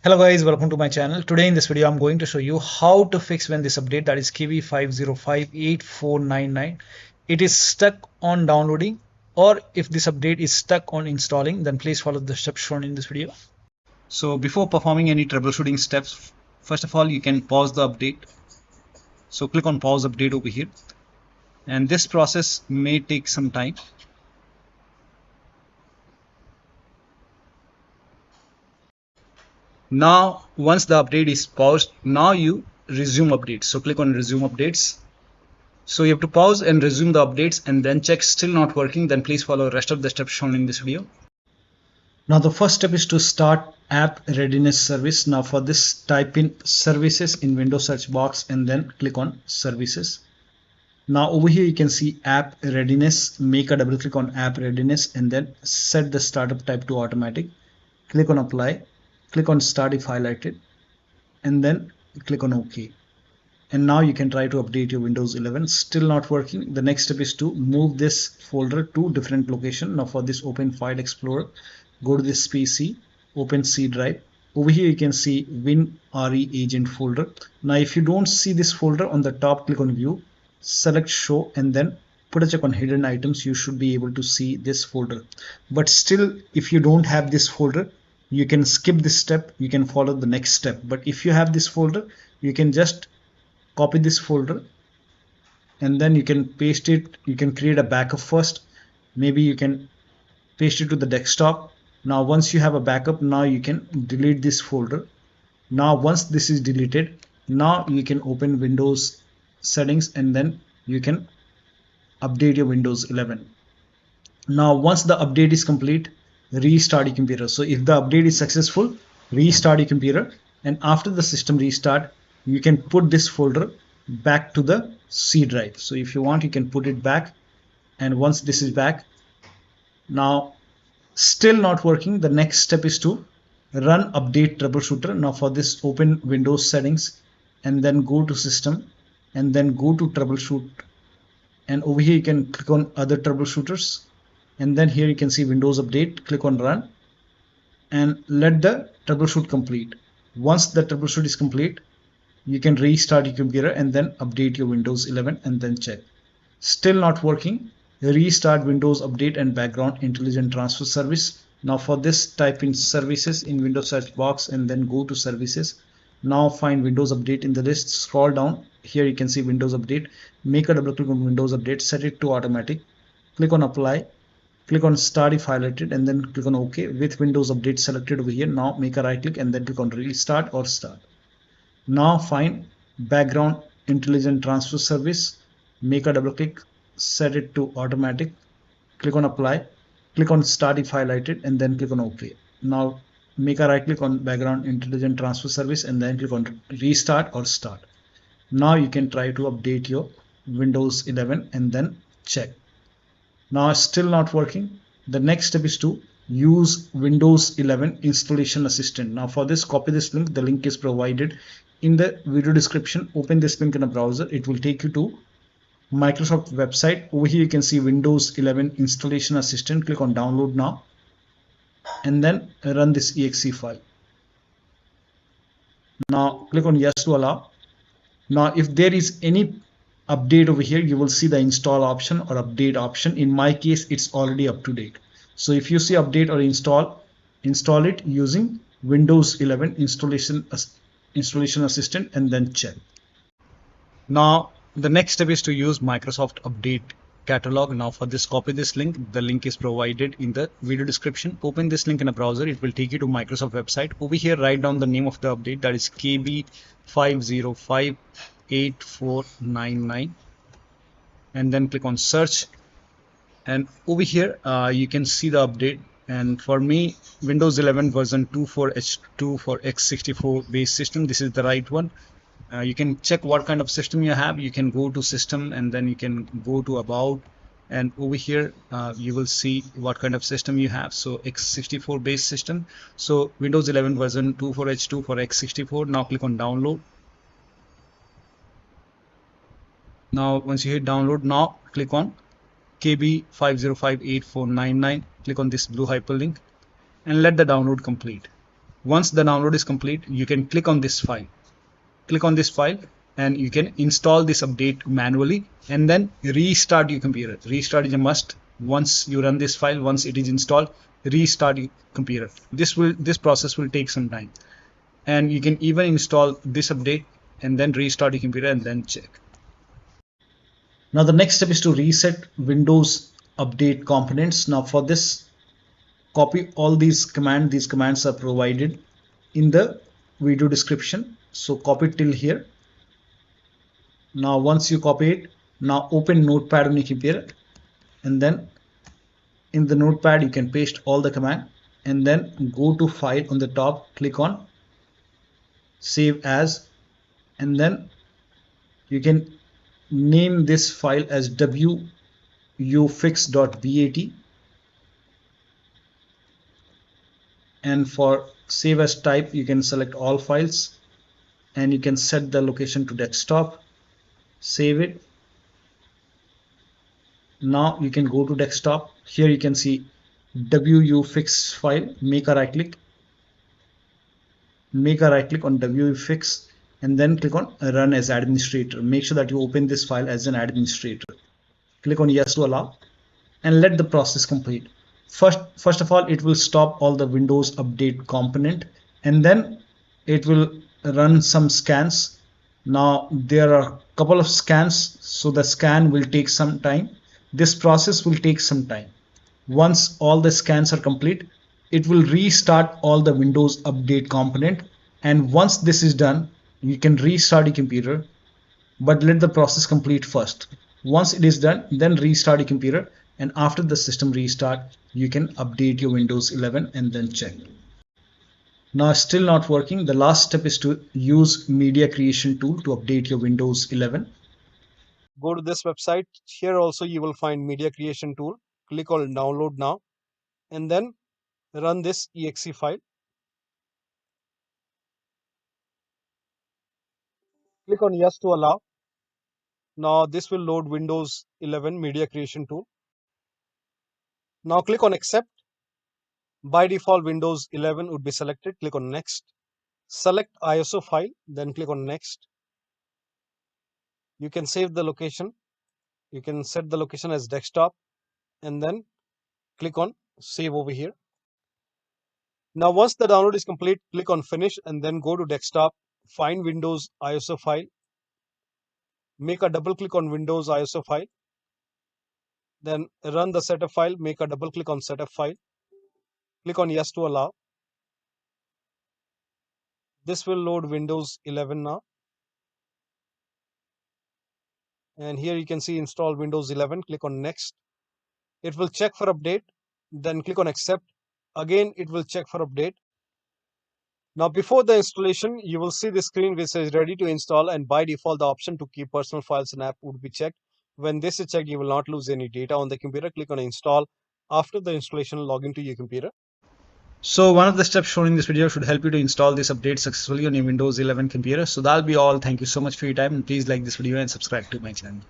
Hello guys, welcome to my channel. Today in this video I'm going to show you how to fix when this update, that is KB5058499, it is stuck on downloading, or if this update is stuck on installing, then please follow the steps shown in this video. So before performing any troubleshooting steps, first of all you can pause the update. So click on pause update over here, and this process may take some time. Now once the update is paused, now you resume updates. So click on resume updates. So you have to pause and resume the updates and then check still not working, then please follow the rest of the steps shown in this video. Now the first step is to start App Readiness service. Now for this, type in services in Windows search box and then click on services. Now over here you can see App Readiness. Make a double click on App Readiness and then set the startup type to automatic. Click on apply. Click on start if highlighted and then click on OK. And now you can try to update your Windows 11. Still not working. The next step is to move this folder to different location. Now for this, open File Explorer, go to this PC, open C drive. Over here you can see WinREAgent folder. Now if you don't see this folder on the top, click on View, select Show and then put a check on Hidden Items. You should be able to see this folder. But still, if you don't have this folder, you can skip this step, you can follow the next step. But if you have this folder, you can just copy this folder and then you can paste it. You can create a backup first. Maybe you can paste it to the desktop. Now once you have a backup, now you can delete this folder. Now once this is deleted, now you can open Windows settings and then you can update your Windows 11. Now once the update is complete, restart your computer. So if the update is successful, restart your computer, and after the system restart, you can put this folder back to the C drive. So if you want, you can put it back, and once this is back, now still not working, the next step is to run update troubleshooter. Now for this, open Windows settings and then go to system and then go to troubleshoot, and over here you can click on other troubleshooters. And then here you can see Windows Update, click on Run and let the troubleshoot complete. Once the troubleshoot is complete, you can restart your computer and then update your Windows 11 and then check. Still not working, restart Windows Update and Background Intelligent Transfer Service. Now for this, type in services in Windows search box and then go to services. Now find Windows Update in the list, scroll down, here you can see Windows Update. Make a double click on Windows Update, set it to automatic, click on apply. Click on start if highlighted and then click on OK with Windows Update selected over here. Now make a right click and then click on restart or start. Now find background intelligent transfer service. Make a double click, set it to automatic. Click on apply. Click on start if highlighted and then click on OK. Now make a right click on background intelligent transfer service and then click on restart or start. Now you can try to update your Windows 11 and then check. Now still not working. The next step is to use Windows 11 installation assistant. Now for this, copy this link. The link is provided in the video description. Open this link in a browser. It will take you to Microsoft website. Over here you can see Windows 11 installation assistant. Click on download now and then run this exe file. Now click on yes to allow. Now if there is any update over here, you will see the install option or update option. In my case, it's already up to date. So if you see update or install it using Windows 11 installation assistant and then check. Now the next step is to use Microsoft Update Catalog. Now for this, copy this link. The link is provided in the video description. Open this link in a browser. It will take you to Microsoft website. Over here, write down the name of the update, that is KB5058499 and then click on search, and over here you can see the update. And for me, Windows 11 version 24H2 for x64 based system, this is the right one. You can check what kind of system you have. You can go to system and then you can go to about, and over here you will see what kind of system you have. So x64 based system, so Windows 11 version 24H2 for x64. Now click on download. Now once you hit download, now click on KB5058499. Click on this blue hyperlink and let the download complete. Once the download is complete, you can click on this file. Click on this file and you can install this update manually and then restart your computer. Restart is a must. Once you run this file, once it is installed, restart your computer. This process will take some time. And you can even install this update and then restart your computer and then check. Now the next step is to reset Windows update components. Now for this, copy all these commands. These commands are provided in the video description. So copy it till here. Now once you copy it, now open Notepad on your computer, and then in the Notepad you can paste all the command and then go to File on the top, click on Save As, and then you can name this file as wuauserv.bat, and for save as type you can select all files and you can set the location to desktop. Save it. Now you can go to desktop. Here you can see wuauserv file. Make a right click on wuauserv and then click on Run as Administrator. Make sure that you open this file as an administrator. Click on Yes to allow and let the process complete. First of all, it will stop all the Windows update component and then it will run some scans. Now there are a couple of scans, so the scan will take some time. This process will take some time. Once all the scans are complete, it will restart all the Windows update component, and once this is done, you can restart your computer, but let the process complete first. Once it is done, then restart your computer, and after the system restart, you can update your Windows 11 and then check. Now still not working. The last step is to use media creation tool to update your Windows 11. Go to this website. Here also you will find media creation tool. Click on download now and then run this exe file. Click on yes to allow. Now this will load Windows 11 media creation tool. Now click on accept. By default Windows 11 would be selected. Click on next. Select ISO file, then click on next. You can save the location. You can set the location as desktop and then click on save over here. Now once the download is complete, click on finish and then go to desktop, find Windows ISO file, make a double click on Windows ISO file, then run the setup file, make a double click on setup file, click on yes to allow. This will load Windows 11 now. And here you can see install Windows 11, click on next. It will check for update, then click on accept. Again, it will check for update. Now before the installation, you will see the screen which says ready to install, and by default the option to keep personal files and app would be checked. When this is checked, you will not lose any data on the computer. Click on install. After the installation, log into your computer. So one of the steps shown in this video should help you to install this update successfully on your Windows 11 computer. So that'll be all. Thank you so much for your time, and please like this video and subscribe to my channel.